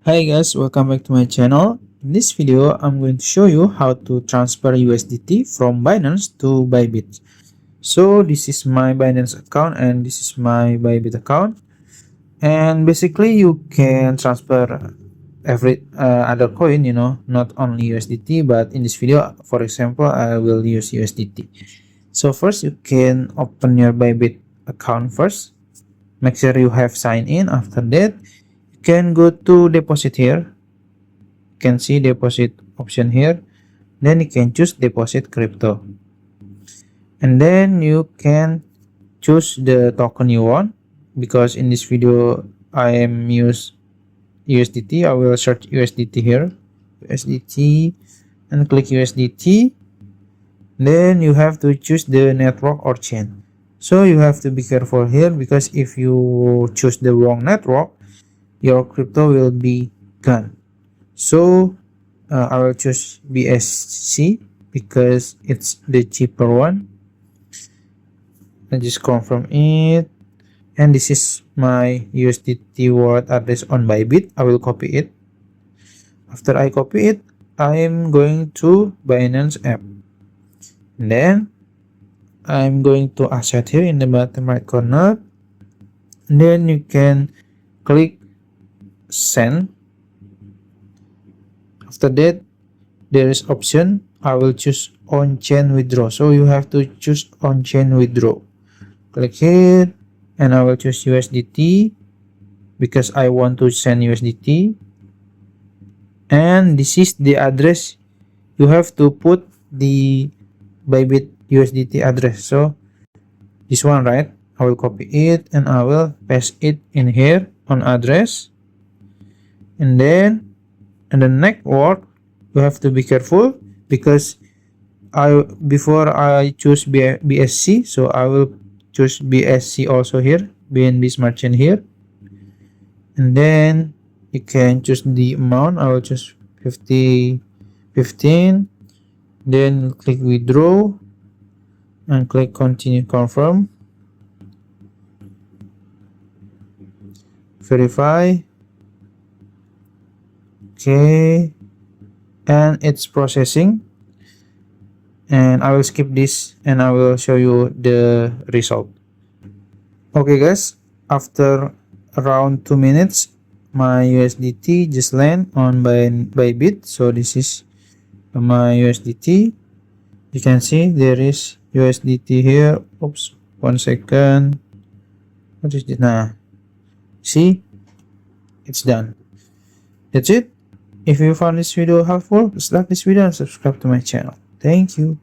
Hi guys, welcome back to my channel. In this video, I'm going to show you how to transfer USDT from Binance to Bybit. So this is my Binance account and this is my Bybit account. And basically you can transfer every other coin, not only USDT, but in this video, for example, I will use USDT. So first you can open your Bybit account first. Make sure you have signed in. After that, you can go to deposit here. Can see deposit option here, then you can choose deposit crypto, and then you can choose the token you want. Because in this video I am use USDT, I will search USDT here, USDT, and click USDT. Then you have to choose the network or chain. So you have to be careful here, because if you choose the wrong network, your crypto will be gone. So I will choose BSC because it's the cheaper one. I just confirm it, and this is my USDT wallet address on Bybit. I will copy it. After I copy it, I am going to Binance app. And then I'm going to asset here in the bottom right corner. And then you can click send. After that, there is option. I will choose on-chain withdraw. So you have to choose on-chain withdraw. Click here, and I will choose USDT because I want to send USDT. And this is the address. You have to put the Bybit USDT address. So this one, right? I will copy it and I will paste it in here on address. And then in the next word, you have to be careful because before I choose BSC, so I will choose BSC also here, BNB Smart Chain here. And then you can choose the amount. I will choose 15. Then click withdraw and click continue confirm. Verify. Okay, and it's processing, and I will skip this and I will show you the result. Okay guys, after around 2 minutes, my USDT just land on Bybit. So this is my USDT. You can see there is USDT here. Oops, 1 second. What is this? See, it's done. That's it. If you found this video helpful, please like this video and subscribe to my channel. Thank you.